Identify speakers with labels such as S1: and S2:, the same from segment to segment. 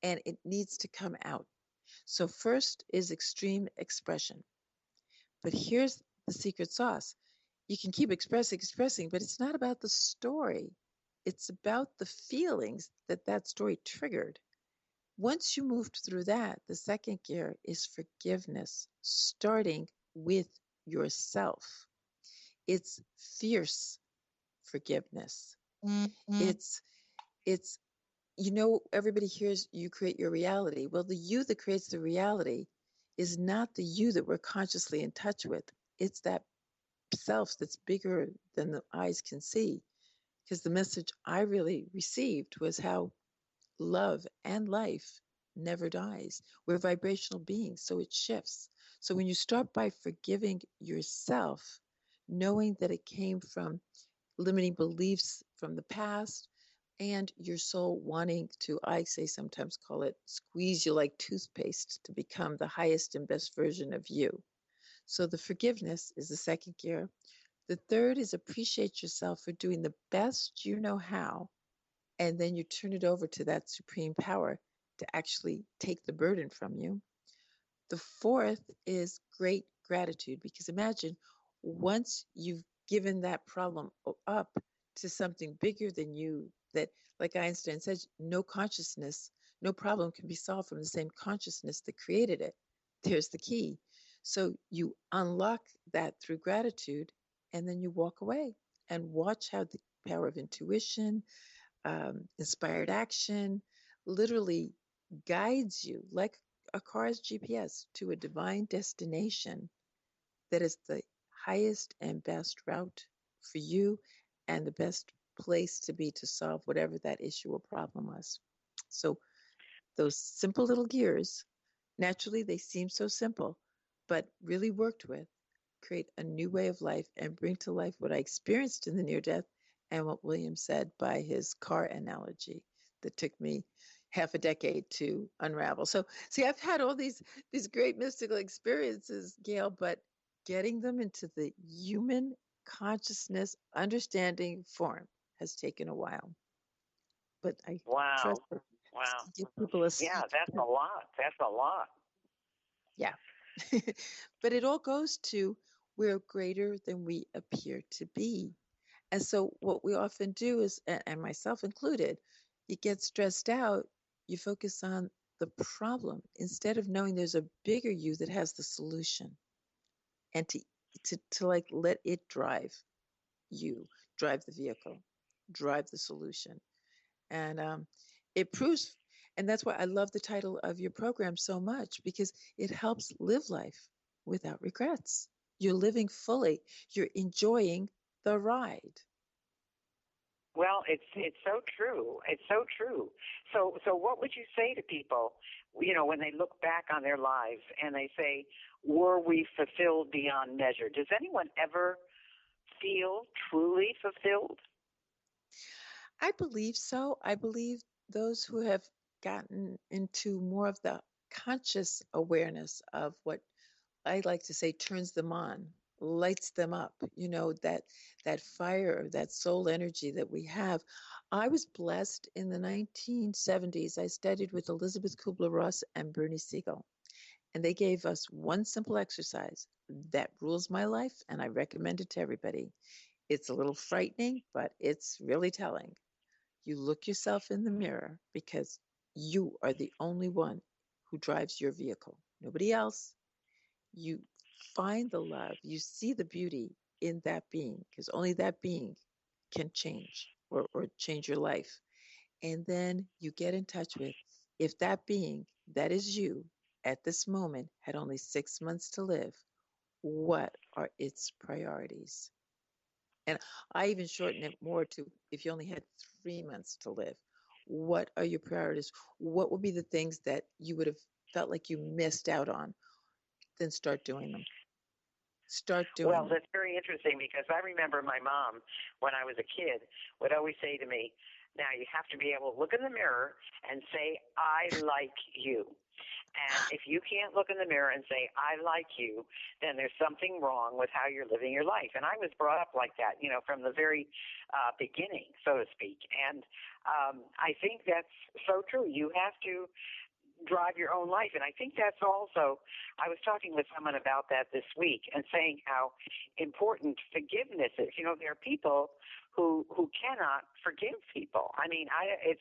S1: and it needs to come out. So first is extreme expression. But here's the secret sauce. You can keep expressing, but it's not about the story. It's about the feelings that that story triggered. Once you moved through that, the second gear is forgiveness, starting with yourself. It's fierce forgiveness. It's it's everybody hears you create your reality. Well, the you that creates the reality is not the you that we're consciously in touch with. It's that self that's bigger than the eyes can see. Because the message I really received was how love and life never dies. We're vibrational beings, so it shifts. So when you start by forgiving yourself, knowing that it came from limiting beliefs from the past and your soul wanting to, I say sometimes call it squeeze you like toothpaste to become the highest and best version of you. So the forgiveness is the second gear. The third is appreciate yourself for doing the best you know how, and then you turn it over to that supreme power to actually take the burden from you. The fourth is great gratitude, because imagine once you've given that problem up to something bigger than you, that, like Einstein said, no consciousness, no problem can be solved from the same consciousness that created it. There's the key. So you unlock that through gratitude, and then you walk away and watch how the power of intuition, inspired action literally guides you like a car's GPS to a divine destination that is the highest and best route for you and the best place to be to solve whatever that issue or problem was. So those simple little gears, naturally they seem so simple, but really worked with, create a new way of life and bring to life what I experienced in the near death and what William said by his car analogy that took me half a decade to unravel. So see, I've had all these great mystical experiences, Gail, but getting them into the human consciousness understanding form has taken a while. But I trust
S2: Wow.
S1: that
S2: Wow.
S1: give people a
S2: Yeah, that's a lot. That's a lot.
S1: yeah. But it all goes to we're greater than we appear to be. And so what we often do is, and myself included, you get stressed out, you focus on the problem instead of knowing there's a bigger you that has the solution, and to like let it drive you, drive the vehicle, drive the solution. And it proves, and that's why I love the title of your program so much, because it helps live life without regrets. You're living fully, you're enjoying the ride.
S2: Well, it's so true. It's so true. So what would you say to people, when they look back on their lives and they say, were we fulfilled beyond measure? Does anyone ever feel truly fulfilled?
S1: I believe so. I believe those who have gotten into more of the conscious awareness of what I like to say turns them on, lights them up, that fire, that soul energy that we have. I was blessed in the 1970s. I studied with Elizabeth Kubler-Ross and Bernie Siegel, and they gave us one simple exercise that rules my life, and I recommend it to everybody. It's a little frightening, but it's really telling. You look yourself in the mirror because you are the only one who drives your vehicle. Nobody else. You find the love, you see the beauty in that being, because only that being can change or change your life. And then you get in touch with, if that being, that is you, at this moment, had only 6 months to live, what are its priorities? And I even shorten it more to, if you only had 3 months to live, what are your priorities? What would be the things that you would have felt like you missed out on? Then start doing them. Start doing
S2: Well,
S1: them.
S2: that's very interesting because I remember my mom, when I was a kid, would always say to me, now you have to be able to look in the mirror and say, I like you. And if you can't look in the mirror and say, I like you, then there's something wrong with how you're living your life. And I was brought up like that, from the very beginning, so to speak. And I think that's so true. You have to drive your own life. And I think that's also, I was talking with someone about that this week and saying how important forgiveness is. There are people who cannot forgive people. I mean, it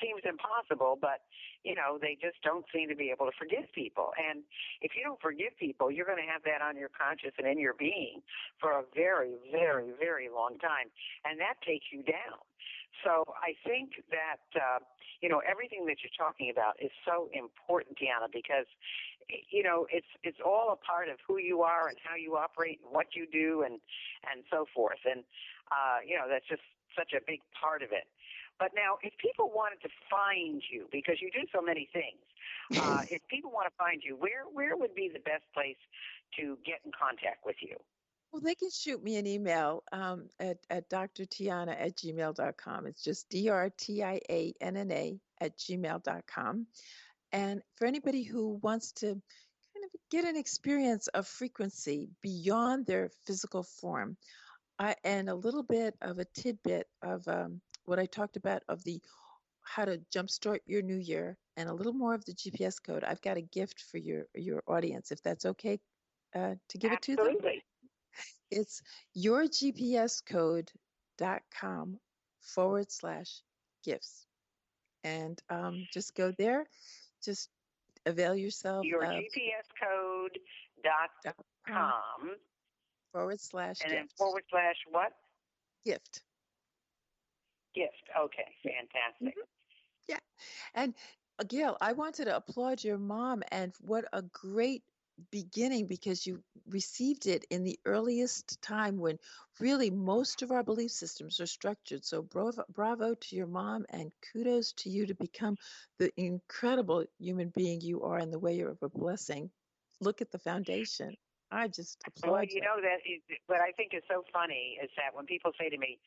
S2: seems impossible, but they just don't seem to be able to forgive people. And if you don't forgive people, you're going to have that on your conscience and in your being for a very, very, very long time, and that takes you down. So I think that everything that you're talking about is so important, Tianna, because it's all a part of who you are and how you operate and what you do and so forth. And that's just such a big part of it. But now, if people wanted to find you, because you do so many things, if people want to find you, where would be the best place to get in contact with you?
S1: Well, they can shoot me an email at drtianna@gmail.com. It's just drtianna at gmail.com. And for anybody who wants to kind of get an experience of frequency beyond their physical form, and a little bit of a tidbit of what I talked about of the how to jumpstart your new year, and a little more of the GPS code, I've got a gift for your audience, if that's okay to give it to them.
S2: Absolutely.
S1: It's yourgpscode.com/gifts. And just go there, just avail yourself of
S2: Yourgpscode.com and then
S1: /gift.
S2: / what?
S1: Gift.
S2: Gift. Okay, fantastic.
S1: Mhm. Yeah. And Gail, I wanted to applaud your mom, and what a great beginning, because you received it in the earliest time when really most of our belief systems are structured. So bravo to your mom, and kudos to you to become the incredible human being you are, and the way you're a blessing. Look at the foundation. I just
S2: Well,
S1: applaud you.
S2: what I think is so funny is that when people say to me,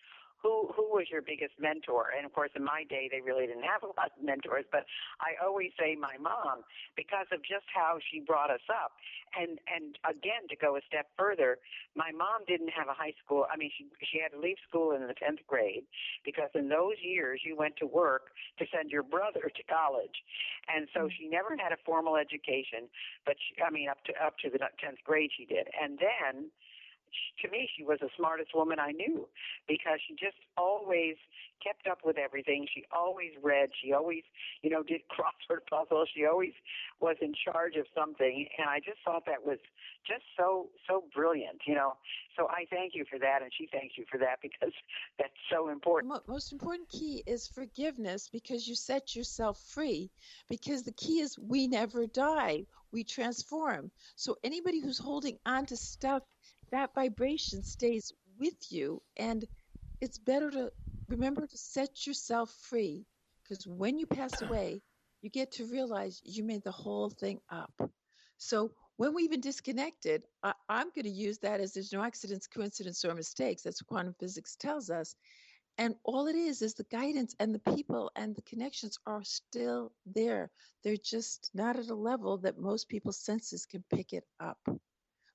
S2: who was your biggest mentor? And of course, in my day, they really didn't have a lot of mentors, but I always say my mom, because of just how she brought us up. And again, to go a step further, my mom didn't have a high school. I mean, she had to leave school in the 10th grade, because in those years you went to work to send your brother to college, and so she never had a formal education. But up to the 10th grade she did, and then to me, she was the smartest woman I knew, because she just always kept up with everything. She always read. She always, did crossword puzzles. She always was in charge of something. And I just thought that was just so brilliant. So I thank you for that, and she thanks you for that, because that's so important.
S1: The most important key is forgiveness, because you set yourself free. Because the key is we never die, we transform. So anybody who's holding on to stuff, that vibration stays with you. And it's better to remember to set yourself free, because when you pass away, you get to realize you made the whole thing up. So when we've been disconnected, I'm going to use that as there's no accidents, coincidence, or mistakes. That's what quantum physics tells us. And all it is the guidance, and the people and the connections are still there. They're just not at a level that most people's senses can pick it up.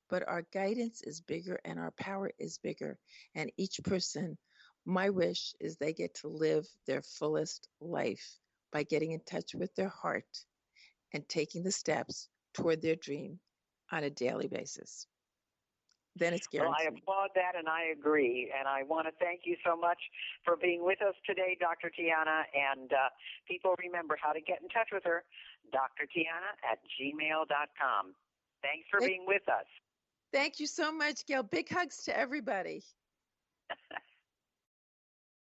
S1: But our guidance is bigger, and our power is bigger. And each person, my wish is they get to live their fullest life by getting in touch with their heart and taking the steps toward their dream on a daily basis. Then it's
S2: Well, I
S1: guaranteed.
S2: applaud that, and I agree. And I want to thank you so much for being with us today, Dr. Tianna. And people, remember how to get in touch with her, drtianna@gmail.com. Thanks for being with us.
S1: Thank you so much, Gail. Big hugs to everybody.